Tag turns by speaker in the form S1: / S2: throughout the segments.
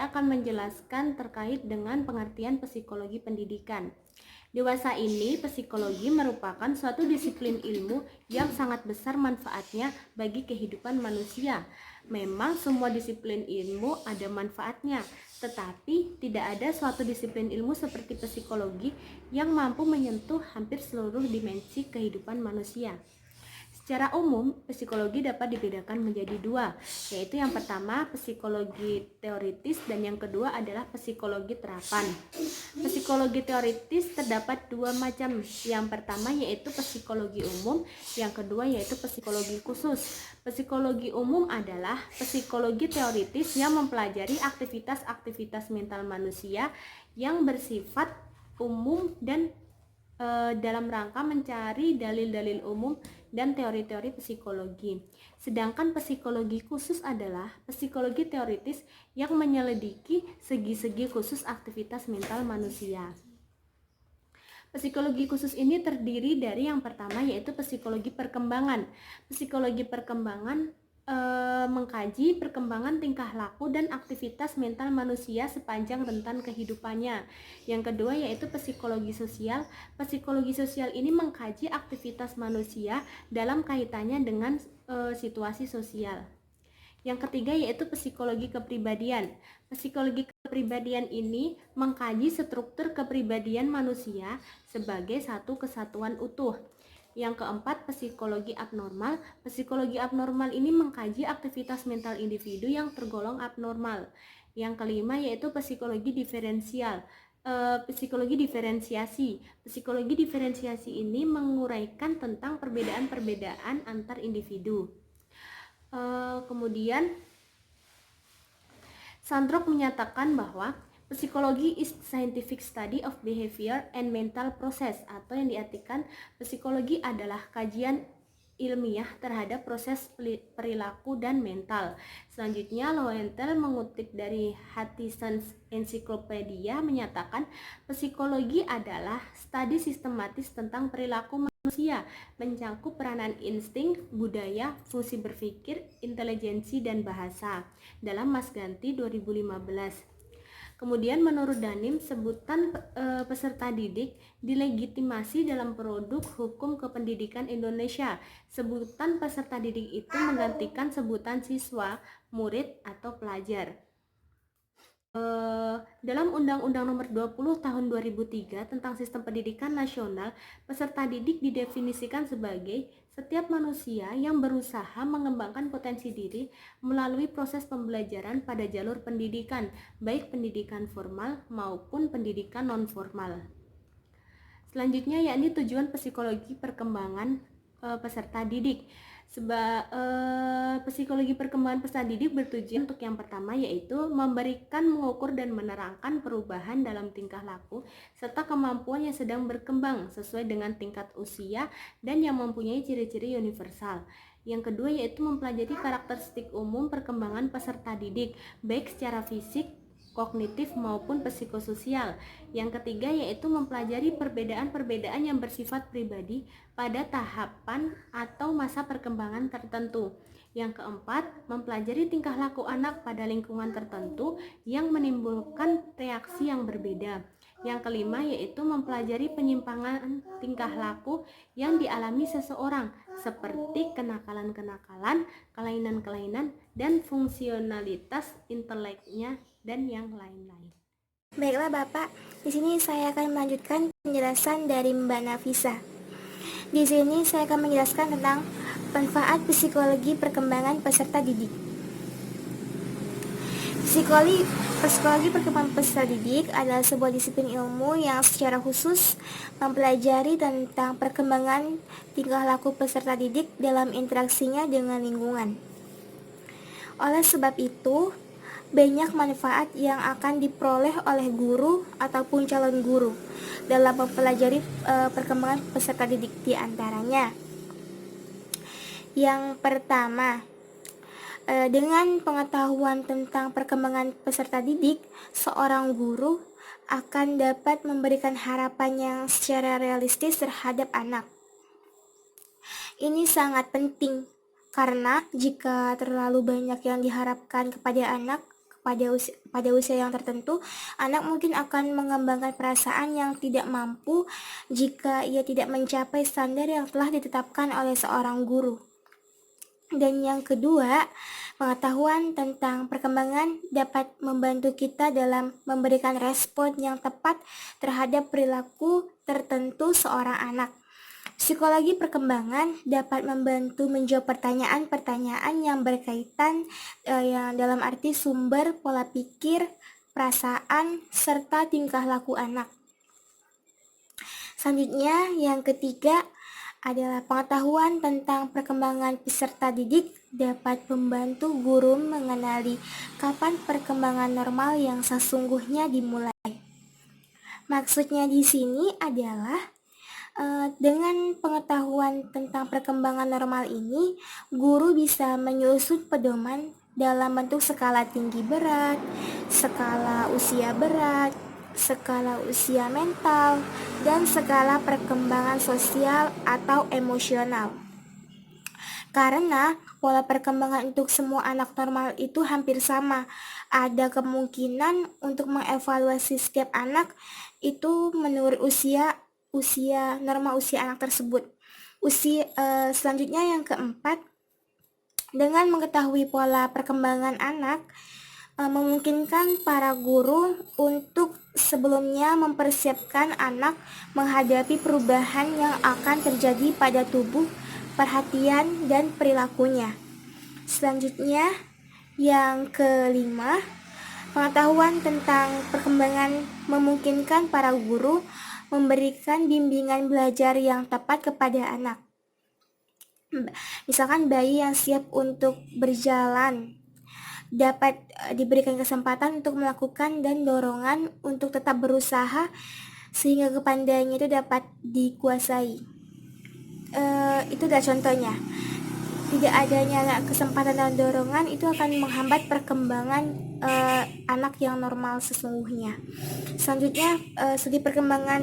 S1: saya akan menjelaskan terkait dengan pengertian psikologi pendidikan. Dewasa ini, psikologi merupakan suatu disiplin ilmu yang sangat besar manfaatnya bagi kehidupan manusia. Memang semua disiplin ilmu ada manfaatnya, tetapi tidak ada suatu disiplin ilmu seperti psikologi yang mampu menyentuh hampir seluruh dimensi kehidupan manusia. Secara umum, psikologi dapat dibedakan menjadi dua, yaitu yang pertama psikologi teoritis dan yang kedua adalah psikologi terapan. Psikologi teoritis terdapat dua macam. Yang pertama yaitu psikologi umum, yang kedua yaitu psikologi khusus. Psikologi umum adalah psikologi teoritis yang mempelajari aktivitas-aktivitas mental manusia yang bersifat umum dan dalam rangka mencari dalil-dalil umum dan teori-teori psikologi. Sedangkan psikologi khusus adalah psikologi teoritis yang menyelidiki segi-segi khusus aktivitas mental manusia. Psikologi khusus ini terdiri dari yang pertama yaitu psikologi perkembangan. Psikologi perkembangan mengkaji perkembangan tingkah laku dan aktivitas mental manusia sepanjang rentan kehidupannya. Yang kedua yaitu psikologi sosial. Psikologi sosial ini mengkaji aktivitas manusia dalam kaitannya dengan situasi sosial. Yang ketiga yaitu psikologi kepribadian. Psikologi kepribadian ini mengkaji struktur kepribadian manusia sebagai satu kesatuan utuh. Yang keempat, psikologi abnormal. Psikologi abnormal ini mengkaji aktivitas mental individu yang tergolong abnormal. Yang kelima yaitu psikologi diferensial. Psikologi diferensiasi. Psikologi diferensiasi ini menguraikan tentang perbedaan-perbedaan antar individu. Kemudian Sandrock menyatakan bahwa psikologi is scientific study of behavior and mental process, atau yang diartikan psikologi adalah kajian ilmiah terhadap proses perilaku dan mental. Selanjutnya, Lowenthal mengutip dari Hutchinson's Encyclopedia menyatakan psikologi adalah studi sistematis tentang perilaku manusia, mencakup peranan insting, budaya, fungsi berpikir, intelijensi, dan bahasa. Dalam Masganti 2015. Kemudian menurut Danim, sebutan peserta didik dilegitimasi dalam produk hukum kependidikan Indonesia. Sebutan peserta didik itu menggantikan sebutan siswa, murid, atau pelajar. Dalam Undang-Undang Nomor 20 Tahun 2003 tentang Sistem Pendidikan Nasional, peserta didik didefinisikan sebagai setiap manusia yang berusaha mengembangkan potensi diri melalui proses pembelajaran pada jalur pendidikan, baik pendidikan formal maupun pendidikan non-formal. Selanjutnya yakni tujuan psikologi perkembangan peserta didik. Psikologi perkembangan peserta didik bertujuan untuk yang pertama yaitu memberikan, mengukur, dan menerangkan perubahan dalam tingkah laku serta kemampuan yang sedang berkembang sesuai dengan tingkat usia dan yang mempunyai ciri-ciri universal. Yang kedua yaitu mempelajari karakteristik umum perkembangan peserta didik baik secara fisik, kognitif maupun psikososial. Yang ketiga yaitu mempelajari perbedaan-perbedaan yang bersifat pribadi pada tahapan atau masa perkembangan tertentu. Yang keempat, mempelajari tingkah laku anak pada lingkungan tertentu yang menimbulkan reaksi yang berbeda. Yang kelima yaitu mempelajari penyimpangan tingkah laku yang dialami seseorang seperti kenakalan-kenakalan, kelainan-kelainan, dan fungsionalitas inteleknya dan yang lain-lain.
S2: Baiklah Bapak, di sini saya akan melanjutkan penjelasan dari Mbak Nafisa. Di sini saya akan menjelaskan tentang manfaat psikologi perkembangan peserta didik. Psikologi perkembangan peserta didik adalah sebuah disiplin ilmu yang secara khusus mempelajari tentang perkembangan tingkah laku peserta didik dalam interaksinya dengan lingkungan. Oleh sebab itu, banyak manfaat yang akan diperoleh oleh guru ataupun calon guru dalam mempelajari perkembangan peserta didik. Di antaranya, yang pertama, dengan pengetahuan tentang perkembangan peserta didik, seorang guru akan dapat memberikan harapan yang secara realistis terhadap anak. Ini sangat penting karena jika terlalu banyak yang diharapkan kepada anak, pada usia yang tertentu, anak mungkin akan mengembangkan perasaan yang tidak mampu jika ia tidak mencapai standar yang telah ditetapkan oleh seorang guru. Dan yang kedua, pengetahuan tentang perkembangan dapat membantu kita dalam memberikan respon yang tepat terhadap perilaku tertentu seorang anak. Psikologi perkembangan dapat membantu menjawab pertanyaan-pertanyaan yang berkaitan yang dalam arti sumber, pola pikir, perasaan, serta tingkah laku anak. Selanjutnya, yang ketiga adalah pengetahuan tentang perkembangan peserta didik dapat membantu guru mengenali kapan perkembangan normal yang sesungguhnya dimulai. Maksudnya di sini adalah dengan pengetahuan tentang perkembangan normal ini, guru bisa menyusun pedoman dalam bentuk skala tinggi berat, skala usia berat, skala usia mental, dan skala perkembangan sosial atau emosional. Karena pola perkembangan untuk semua anak normal itu hampir sama, ada kemungkinan untuk mengevaluasi setiap anak itu menurut normal usia anak tersebut. Selanjutnya yang keempat, dengan mengetahui pola perkembangan anak, memungkinkan para guru untuk sebelumnya mempersiapkan anak menghadapi perubahan yang akan terjadi pada tubuh, perhatian, dan perilakunya. Selanjutnya, yang kelima, pengetahuan tentang perkembangan memungkinkan para guru memberikan bimbingan belajar yang tepat kepada anak. Misalkan bayi yang siap untuk berjalan dapat diberikan kesempatan untuk melakukan dan dorongan untuk tetap berusaha sehingga kepandaiannya itu dapat dikuasai. Itu adalah contohnya. Tidak adanya kesempatan dan dorongan itu akan menghambat perkembangan anak yang normal sesungguhnya. Selanjutnya, studi perkembangan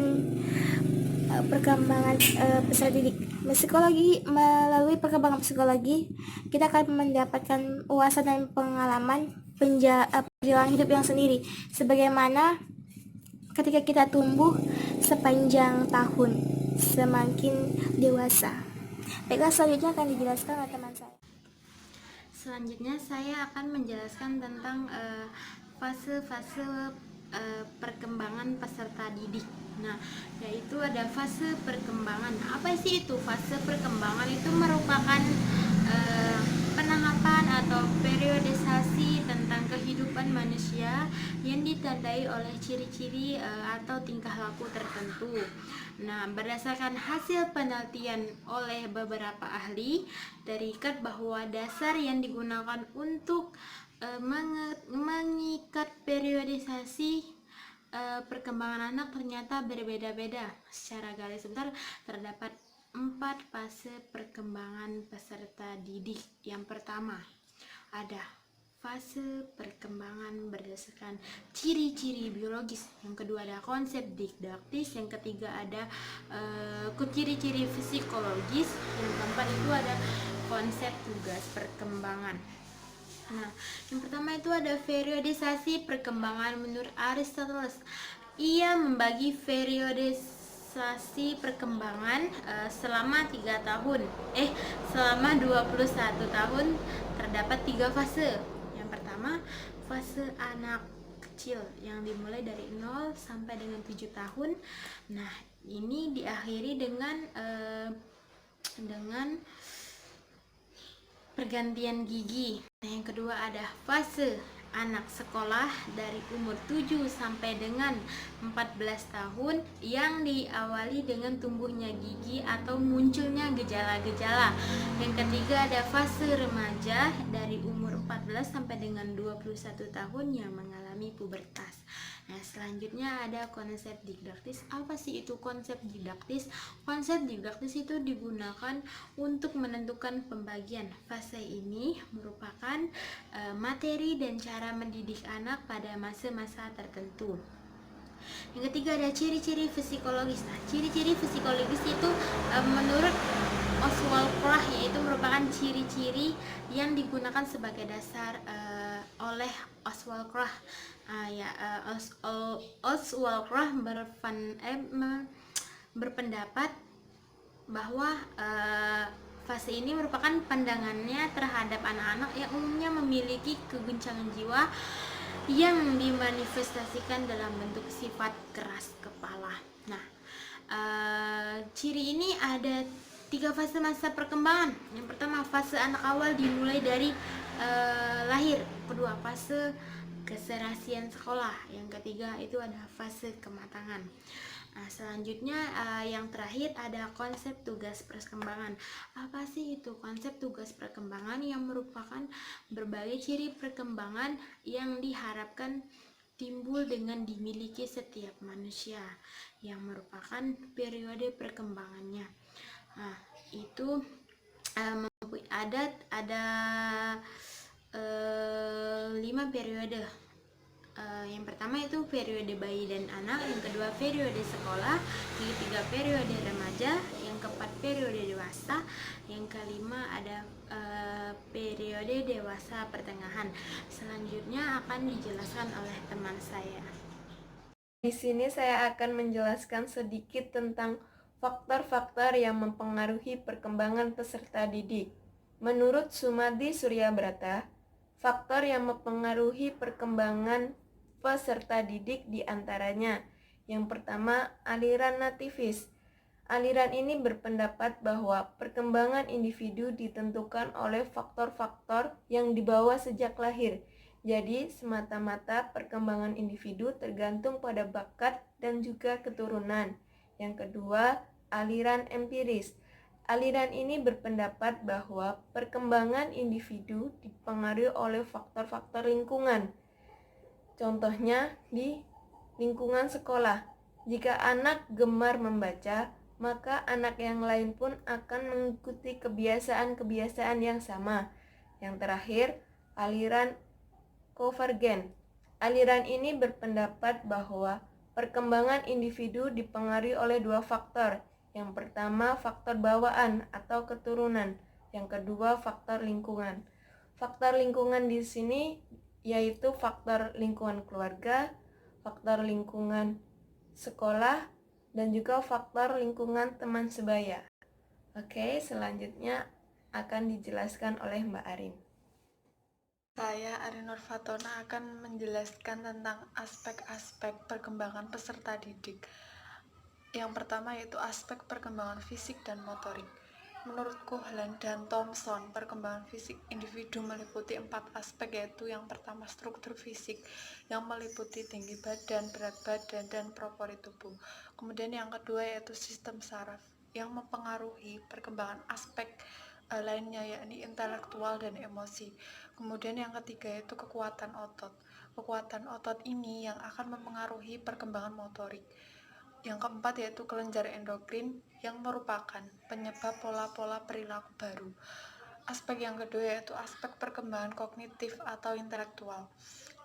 S2: peserta didik. Melalui perkembangan psikologi, kita akan mendapatkan wawasan dan pengalaman perjalanan hidup yang sendiri, sebagaimana ketika kita tumbuh sepanjang tahun, semakin dewasa. Baiklah, selanjutnya akan dijelaskan oleh teman saya.
S1: Selanjutnya saya akan menjelaskan tentang fase-fase perkembangan peserta didik. Nah, yaitu ada fase perkembangan. Apa sih itu? Fase perkembangan itu merupakan penangkapan atau periodisasi tentang kehidupan manusia yang ditandai oleh ciri-ciri atau tingkah laku tertentu. Nah, berdasarkan hasil penelitian oleh beberapa ahli, terikat bahwa dasar yang digunakan untuk mengikat periodisasi perkembangan anak ternyata berbeda-beda. Secara garis besar terdapat 4 fase perkembangan peserta didik. Yang pertama ada fase perkembangan berdasarkan ciri-ciri biologis. Yang kedua ada konsep didaktis. Yang ketiga ada ciri-ciri psikologis. Yang keempat itu ada konsep tugas perkembangan. Nah, yang pertama itu ada periodisasi perkembangan menurut Aristoteles. Ia membagi periodisasi perkembangan selama 21 tahun terdapat 3 fase. Yang pertama, fase anak kecil yang dimulai dari 0 sampai dengan 7 tahun. Nah, ini diakhiri dengan pergantian gigi. Nah, yang kedua ada fase anak sekolah dari umur 7 sampai dengan 14 tahun yang diawali dengan tumbuhnya gigi atau munculnya gejala-gejala. Yang ketiga ada fase remaja dari umur 14 sampai dengan 21 tahun yang mengalami pubertas. Nah, selanjutnya ada konsep didaktis. Apa sih itu konsep didaktis? Konsep didaktis itu digunakan untuk menentukan pembagian. Fase ini merupakan materi dan cara mendidik anak pada masa-masa tertentu. Yang ketiga ada ciri-ciri psikologis. Nah, ciri-ciri psikologis itu menurut Oswald Clarke yaitu merupakan ciri-ciri yang digunakan sebagai dasar oleh Oswald Krah. Oswald Krah berpendapat bahwa fase ini merupakan pandangannya terhadap anak-anak yang umumnya memiliki keguncangan jiwa yang dimanifestasikan dalam bentuk sifat keras kepala. Nah, ciri ini ada 3 fase masa perkembangan. Yang pertama, fase anak awal dimulai dari lahir. Kedua, fase keserasian sekolah. Yang ketiga itu ada fase kematangan. Nah, selanjutnya yang terakhir ada konsep tugas perkembangan. Apa sih itu konsep tugas perkembangan? Yang merupakan berbagai ciri perkembangan yang diharapkan timbul dengan dimiliki setiap manusia yang merupakan periode perkembangannya. Nah, itu ada 5 periode. Yang pertama itu periode bayi dan anak, yang kedua periode sekolah, yang ketiga periode remaja, yang keempat periode dewasa, yang kelima ada periode dewasa pertengahan. Selanjutnya akan dijelaskan oleh teman saya.
S3: Di sini saya akan menjelaskan sedikit tentang faktor-faktor yang mempengaruhi perkembangan peserta didik. Menurut Sumadi Suryabrata, faktor yang mempengaruhi perkembangan peserta didik diantaranya: yang pertama, aliran nativis. Aliran ini berpendapat bahwa perkembangan individu ditentukan oleh faktor-faktor yang dibawa sejak lahir. Jadi, semata-mata perkembangan individu tergantung pada bakat dan juga keturunan. Yang kedua, aliran empiris. Aliran ini berpendapat bahwa perkembangan individu dipengaruhi oleh faktor-faktor lingkungan. Contohnya di lingkungan sekolah. Jika anak gemar membaca, maka anak yang lain pun akan mengikuti kebiasaan-kebiasaan yang sama. Yang terakhir, aliran konvergen. Aliran ini berpendapat bahwa perkembangan individu dipengaruhi oleh 2 faktor. Yang pertama, faktor bawaan atau keturunan. Yang kedua, faktor lingkungan. Faktor lingkungan di sini yaitu faktor lingkungan keluarga, faktor lingkungan sekolah, dan juga faktor lingkungan teman sebaya. Oke, selanjutnya akan dijelaskan oleh Mbak Arin.
S4: Saya, Arin Nur Fatona, akan menjelaskan tentang aspek-aspek perkembangan peserta didik. Yang pertama yaitu aspek perkembangan fisik dan motorik. Menurut Kohlen dan Thomson, perkembangan fisik individu meliputi 4 aspek, yaitu yang pertama struktur fisik, yang meliputi tinggi badan, berat badan, dan propori tubuh. Kemudian yang kedua yaitu sistem saraf, yang mempengaruhi perkembangan aspek lainnya, yakni intelektual dan emosi. Kemudian yang ketiga yaitu kekuatan otot. Kekuatan otot ini yang akan mempengaruhi perkembangan motorik. Yang keempat yaitu kelenjar endokrin, yang merupakan penyebab pola-pola perilaku baru. Aspek yang kedua yaitu aspek perkembangan kognitif atau intelektual.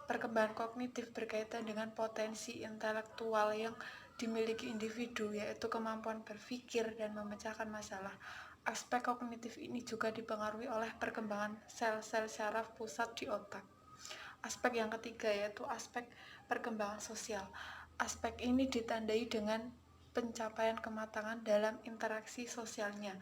S4: Perkembangan kognitif berkaitan dengan potensi intelektual yang dimiliki individu, yaitu kemampuan berpikir dan memecahkan masalah. Aspek kognitif ini juga dipengaruhi oleh perkembangan sel-sel saraf pusat di otak. Aspek yang ketiga yaitu aspek perkembangan sosial. Aspek ini ditandai dengan pencapaian kematangan dalam interaksi sosialnya,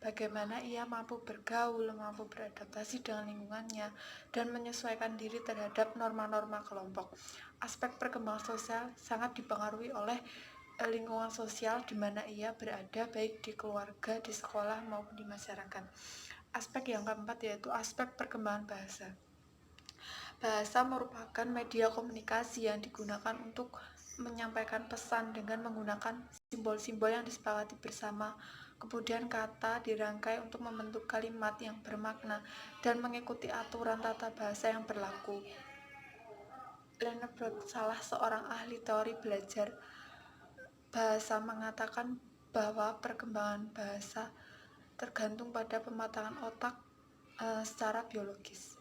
S4: bagaimana ia mampu bergaul, mampu beradaptasi dengan lingkungannya, dan menyesuaikan diri terhadap norma-norma kelompok. Aspek perkembangan sosial sangat dipengaruhi oleh lingkungan sosial di mana ia berada, baik di keluarga, di sekolah, maupun di masyarakat. Aspek yang keempat yaitu aspek perkembangan bahasa. Bahasa merupakan media komunikasi yang digunakan untuk menyampaikan pesan dengan menggunakan simbol-simbol yang disepakati bersama. Kemudian kata dirangkai untuk membentuk kalimat yang bermakna dan mengikuti aturan tata bahasa yang berlaku. Lennebrot, salah seorang ahli teori belajar bahasa, mengatakan bahwa perkembangan bahasa tergantung pada pematangan otak secara biologis.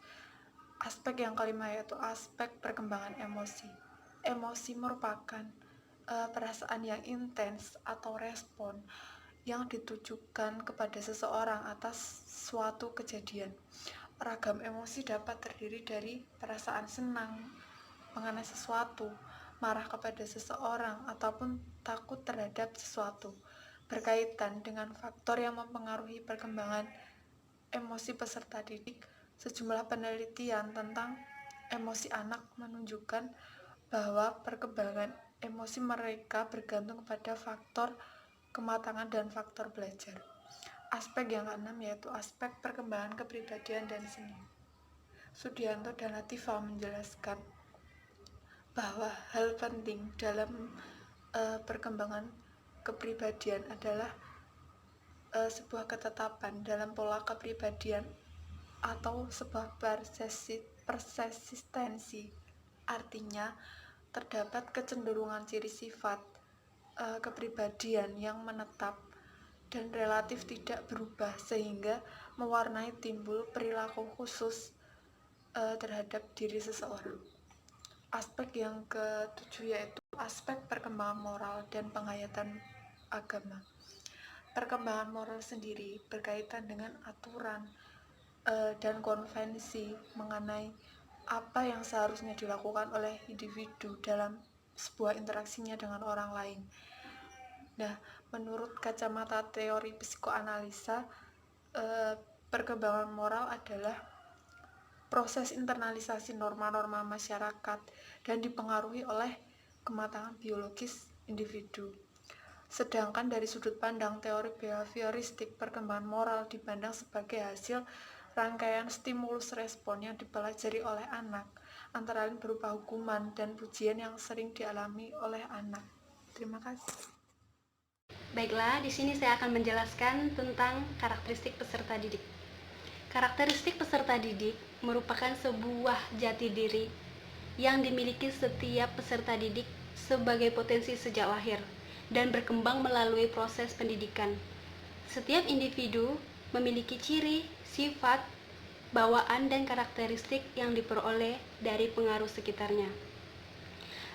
S4: Aspek yang kelima yaitu aspek perkembangan emosi. Emosi merupakan perasaan yang intens atau respon yang ditujukan kepada seseorang atas suatu kejadian. ragam emosi dapat terdiri dari perasaan senang mengenai sesuatu, marah kepada seseorang, ataupun takut terhadap sesuatu. Berkaitan dengan faktor yang mempengaruhi perkembangan emosi peserta didik, sejumlah penelitian tentang emosi anak menunjukkan bahwa perkembangan emosi mereka bergantung pada faktor kematangan dan faktor belajar. Aspek yang keenam yaitu aspek perkembangan kepribadian dan seni. Sudianto dan Latifah menjelaskan bahwa hal penting dalam perkembangan kepribadian adalah sebuah ketetapan dalam pola kepribadian atau sebuah persistensi. Artinya, terdapat kecenderungan ciri sifat kepribadian yang menetap dan relatif tidak berubah sehingga mewarnai timbul perilaku khusus terhadap diri seseorang. Aspek yang ketujuh yaitu aspek perkembangan moral dan penghayatan agama. Perkembangan moral sendiri berkaitan dengan aturan dan konvensi mengenai apa yang seharusnya dilakukan oleh individu dalam sebuah interaksinya dengan orang lain. Nah, menurut kacamata teori psikoanalisa, perkembangan moral adalah proses internalisasi norma-norma masyarakat dan dipengaruhi oleh kematangan biologis individu. Sedangkan dari sudut pandang teori behavioristik, perkembangan moral dipandang sebagai hasil rangkaian stimulus respon yang dipelajari oleh anak, antara lain berupa hukuman dan pujian yang sering dialami oleh anak. Terima kasih.
S1: Baiklah, di sini saya akan menjelaskan tentang karakteristik peserta didik. Karakteristik peserta didik merupakan sebuah jati diri yang dimiliki setiap peserta didik sebagai potensi sejak lahir dan berkembang melalui proses pendidikan. Setiap individu memiliki ciri, sifat, bawaan, dan karakteristik yang diperoleh dari pengaruh sekitarnya.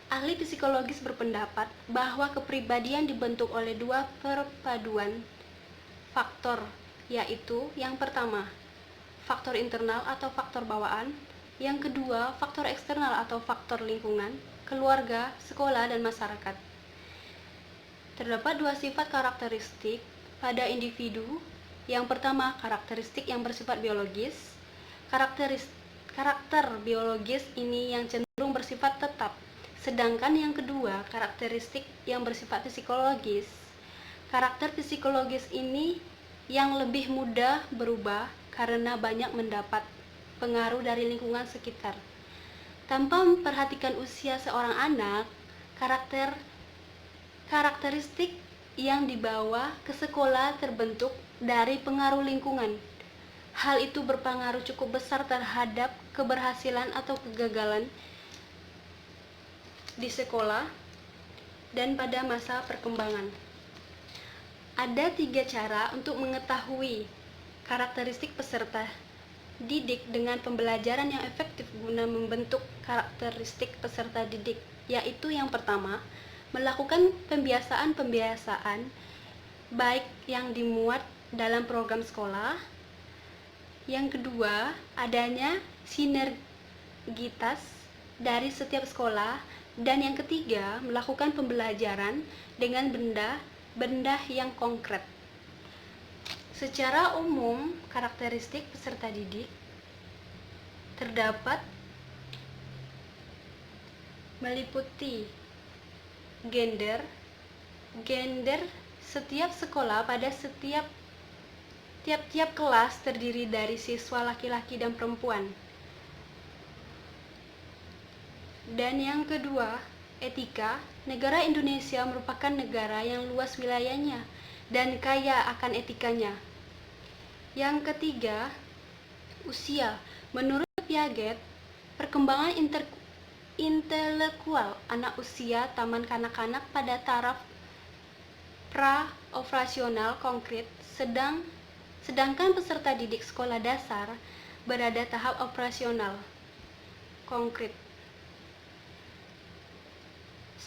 S1: Ahli psikologis berpendapat bahwa kepribadian dibentuk oleh dua perpaduan faktor, yaitu yang pertama, faktor internal atau faktor bawaan, yang kedua, faktor eksternal atau faktor lingkungan, keluarga, sekolah, dan masyarakat. Terdapat dua sifat karakteristik pada individu. Yang pertama, karakteristik yang bersifat biologis. Karakter biologis ini yang cenderung bersifat tetap. Sedangkan yang kedua, karakteristik yang bersifat psikologis. Karakter psikologis ini yang lebih mudah berubah karena banyak mendapat pengaruh dari lingkungan sekitar. Tanpa memperhatikan usia seorang anak, karakteristik yang dibawa ke sekolah terbentuk dari pengaruh lingkungan. Hal itu berpengaruh cukup besar terhadap keberhasilan atau kegagalan di sekolah dan pada masa perkembangan. Ada 3 cara untuk mengetahui karakteristik peserta didik dengan pembelajaran yang efektif guna membentuk karakteristik peserta didik, yaitu yang pertama, melakukan pembiasaan baik yang dimuat dalam program sekolah. Yang kedua, adanya sinergitas dari setiap sekolah. Dan yang ketiga, melakukan pembelajaran dengan benda yang konkret. Secara umum, karakteristik peserta didik terdapat meliputi gender setiap sekolah pada tiap-tiap kelas terdiri dari siswa laki-laki dan perempuan. Dan yang kedua, etika. Negara Indonesia merupakan negara yang luas wilayahnya dan kaya akan etikanya. Yang ketiga, usia. Menurut Piaget, perkembangan intelektual anak usia taman kanak-kanak pada taraf pra-operasional konkret, sedangkan peserta didik sekolah dasar berada tahap operasional konkret.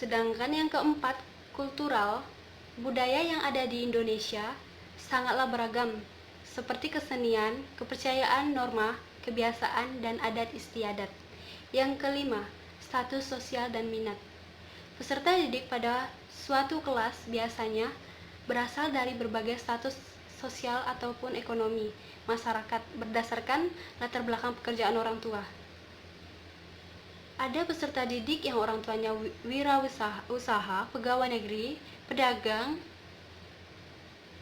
S1: Sedangkan yang keempat, kultural. Budaya yang ada di Indonesia sangatlah beragam, seperti kesenian, kepercayaan, norma,
S5: kebiasaan, dan adat istiadat. Yang kelima, status sosial dan minat. Peserta didik pada suatu kelas biasanya berasal dari berbagai status sosial ataupun ekonomi masyarakat berdasarkan latar belakang pekerjaan orang tua. Ada peserta didik yang orang tuanya wirausaha, pegawai negeri, pedagang,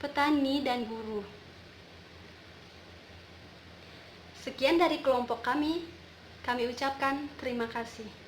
S5: petani, dan buruh. Sekian dari kelompok kami ucapkan terima kasih.